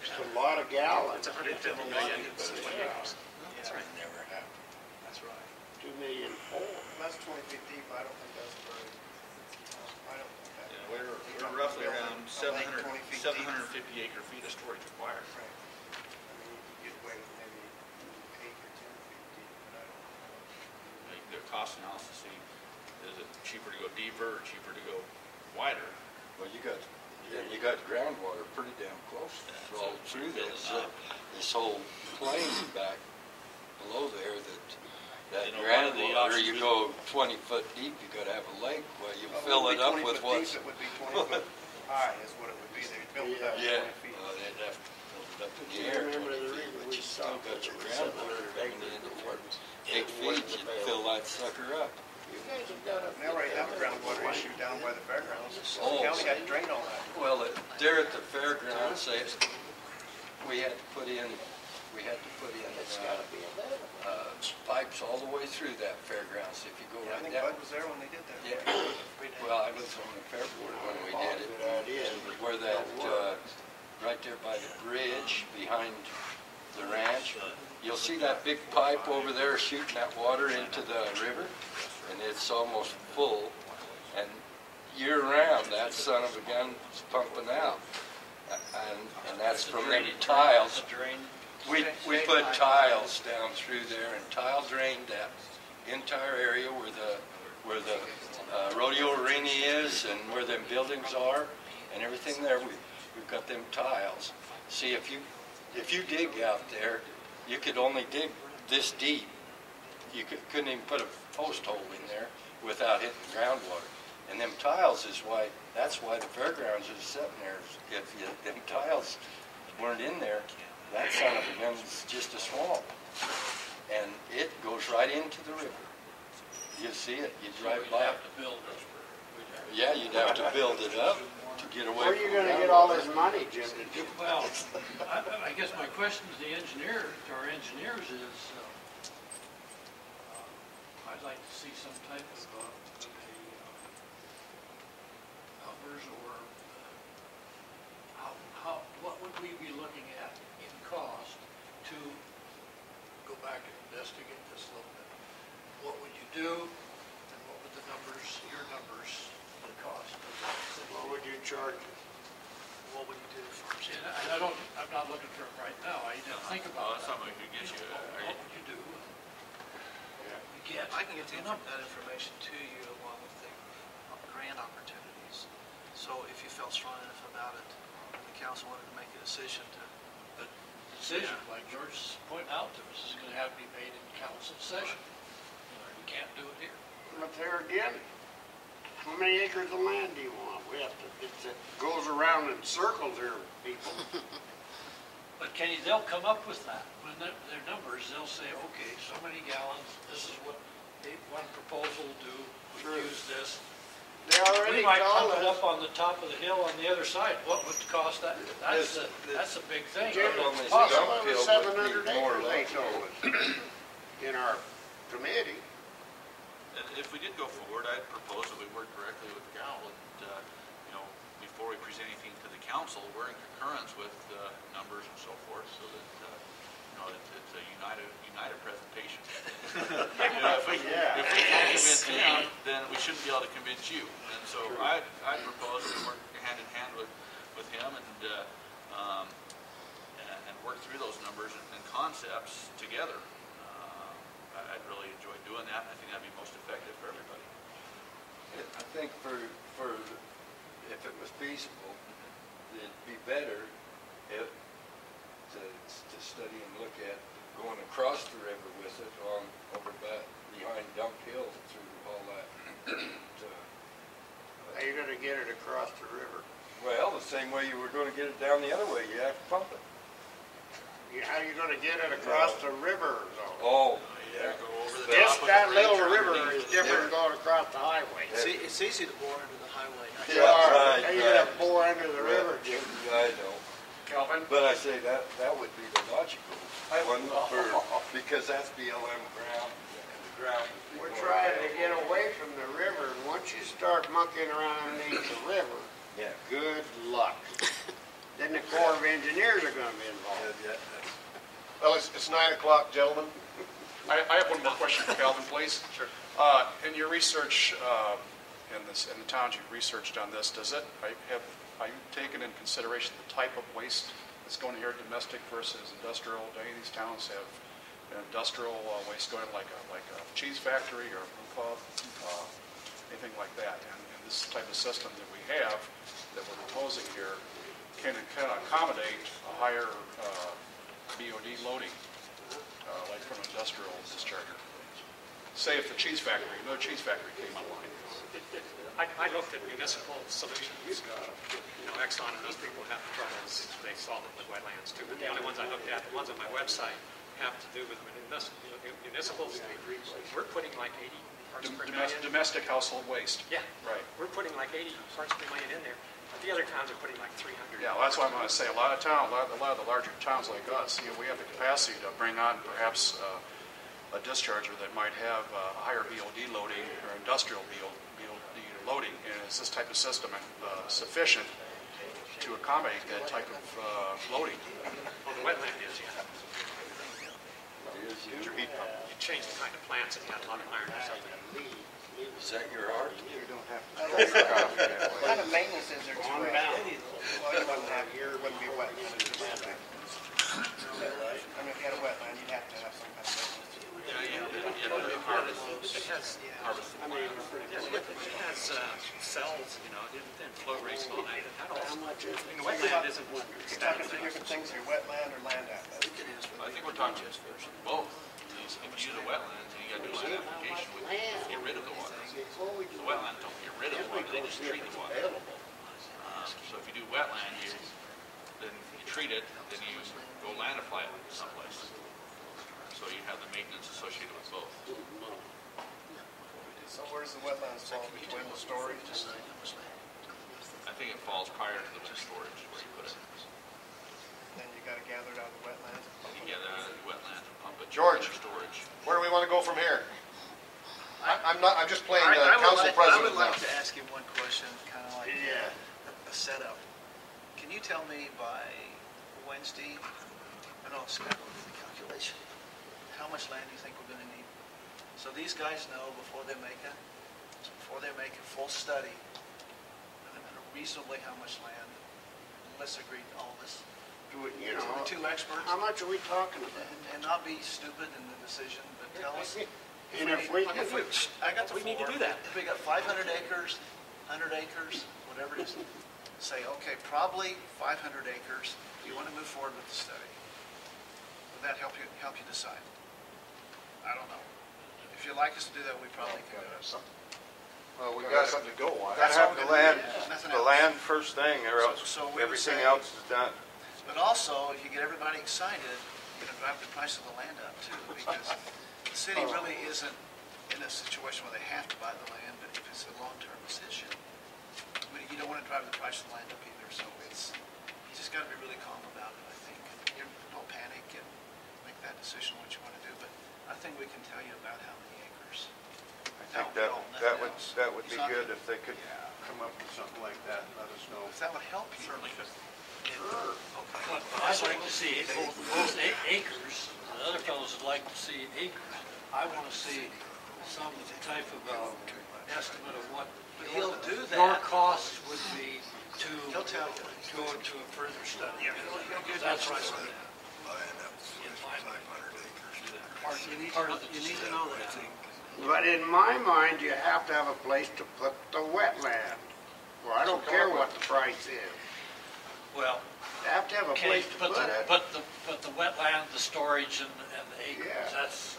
It's a lot of gallons. It's 150 million. It's 20 acres. That's right. Never happened. That's right. 2 million full. That's 20 feet deep. I don't think that's very. I don't think that. Yeah, we're roughly around 750 acre feet of storage required. Right. I mean, you could get away with maybe 8 or 10 feet deep, but I don't know. Like the cost analysis, see, is it cheaper to go deeper or cheaper to go wider? Well, you got groundwater pretty damn close all through this. This whole plain back below there, that groundwater, you go 20 foot deep, you got to have a lake. Well, you fill it up with what? It would be 20 foot high is what it would be. They'd build it up 20 feet. They'd have to build it up in the You air remember 20 the feet, river but we you still stopped got at your the groundwater 700 coming in for 8 feet, you'd fill that sucker up. You guys have got a... They already have a groundwater issue down by the fairgrounds. Oh. The county had to drain all that. Well, there at the fairgrounds, we had to put in It's got to be available. pipes all the way through that fairgrounds. If you go Yeah, I right think down. Bud was there when they did that. Yeah. Well, I was on the fair board when we did it. Good idea. Where that, right there by the bridge behind the ranch, you'll see that big pipe over there shooting that water into the river, and it's almost full. And year-round, that son of a gun's pumping out, and that's from them tiles. We put tiles down through there, and tile drained that entire area where the rodeo arena is and where them buildings are and everything there. We've got them tiles. See, if you dig out there, you could only dig this deep. You couldn't even put a post hole in there without hitting groundwater. And them tiles is that's why the fairgrounds is sitting there. If them tiles weren't in there, that son of a gun's just a swamp. And it goes right into the river. You see it, you drive by. You'd have to build it. Yeah, you'd have to build it up to get away Where are you going to get all this money, Jim, to do? Well, I guess my question to the engineer, to our engineers is, I'd like to see some type of numbers or what would we be looking at in cost to go back and investigate this a little bit? What would you do, and what would the numbers, your numbers, the cost of that? What would you charge? What would you do? And I'm not looking for it right now. I didn't think about That's something we could get you. What would you do? I can get that information to you along with the grant opportunities. So if you felt strong enough about it, and the council wanted to make a decision to... The decision, like George is pointing out to us, is going to have to be made in council session. You can't do it here. But there again, how many acres of land do you want? We have to, it goes around in circles here, people. But they'll come up with that. When their numbers, they'll say, okay, so many gallons, this is what one proposal will do, we use this. They already We might told pump it us. up on the top of the hill on the other side. What would cost that? That's a big thing. Jim, Only possible the it was dump hill would 700 be more acres, they likely. told us, in our committee. If we did go forward, I'd propose that we work directly with the council and, before we present anything to the council, we're in concurrence with numbers and so forth, so that, it's a united presentation. If we can't convince them, then we shouldn't be able to convince you. And so I'd propose that we work hand in hand with him and work through those numbers and concepts together. I'd really enjoy doing that, and I think that'd be most effective for everybody. I think if it was feasible, it'd be better to study and look at going across the river with it over back behind Dump Hill through all that. How are you going to get it across the river? Well, the same way you were going to get it down the other way, you have to pump it. How are you going to get it across the river, though? Oh, Yeah, go over the This, top of that the little bridge or river underneath is the- different than going across the highway. It's easy to bore into the highway. Yeah, right, How are you going to bore into the river, Jim? I know. Kelvin? But I say that would be the logical one because that's BLM ground and the ground. We're trying to get away from the river, and once you start mucking around underneath the river, Yeah. good luck. then the Corps of Engineers are gonna be involved. Well, it's 9 o'clock, gentlemen. I have one more question for Calvin, please. Sure. In your research, in the towns you've researched on this, are you taking in consideration the type of waste that's going here, domestic versus industrial? Do any of these towns have industrial waste going, like a cheese factory or a brew pub, anything like that? And this type of system that we have, that we're proposing here, can accommodate a higher BOD loading, like from an industrial discharger. Say if the cheese factory, another cheese factory came online. I looked at municipal solutions. Exxon and those people have troubles. They solve it with wetlands too. But the only ones I looked at, the ones on my website, have to do with municipals. We're putting like 80 parts per million. Domestic household waste. Yeah. Right. We're putting like 80 parts per million in there. But the other towns are putting like 300. Yeah, well, that's what I'm going to say. A lot of the larger towns like us, we have the capacity to bring on perhaps a discharger that might have a higher BOD loading or industrial BOD loading. And is this type of system sufficient to accommodate that type of loading? Well, the wetland is, yeah. Here's You change the kind of plants and you had a lot of iron or something. Is that your art? What kind of maintenance is there to On it? down. Well, you wouldn't have here, it wouldn't be wetland. Is that right? I mean, if you had a wetland, you'd have to have some kind of maintenance. Harvest. It has, it has cells, and flow rates and all that. How much is The wetland isn't one. You're talking two different things here, wetland or land access. I think we're talking both. If you use a wetland, then you got to do land application with get rid of the water. The wetlands don't get rid of the water, they just treat the water. So if you do wetland, then you treat it, then you go land apply it someplace. So you have the maintenance associated with both. So where's the wetlands fall between the storage? I think it falls prior to the storage where you put it. Then you gotta gather it out of the wetlands. You get out of the wetland and pump it. George. to storage. Where do we want to go from here? I'm just playing I would council like- president I would like now. to ask you one question, kind of like Yeah. a setup. Can you tell me by Wednesday, Scott will do the calculation, how much land do you think we're going to need? So these guys know before they make a full study, reasonably how much land, let's agree to all this. The two experts, How much are we talking about? and not be stupid in the decision, but tell us. And if we, I got the We need to four. do that. If we got 500 acres, 100 acres, whatever it is, say, okay, probably 500 acres, you want to move forward with the study. Would that help you decide? I don't know. If you'd like us to do that, we probably can do it. Well, we got something to go on. That's Gotta all have we're the gonna land, do. Nothing the else. land first thing, or else So we would everything say- else is done. But also, if you get everybody excited, you're going to drive the price of the land up too, because the city really isn't in a situation where they have to buy the land, but if it's a long-term decision, you don't want to drive the price of the land up either, so you just got to be really calm about it, I think. Don't panic and make that decision what you want to do, but I think we can tell you about how many acres. I think that would be good if they could come up with something like that and let us know. If that would help you. Certainly could. I'd like to see both acres, the other fellows would like to see acres. I want to see some type of estimate of what He'll do that. your costs would be to He'll tell you. go to a further study. That's right. In my mind. Part of the You need to know that. but in my mind, you have to have a place to put the wetland. Well, I don't care what the price is. Well, You have to have a okay, place to but put it. the wetland, the storage and the acres, Yeah. that's,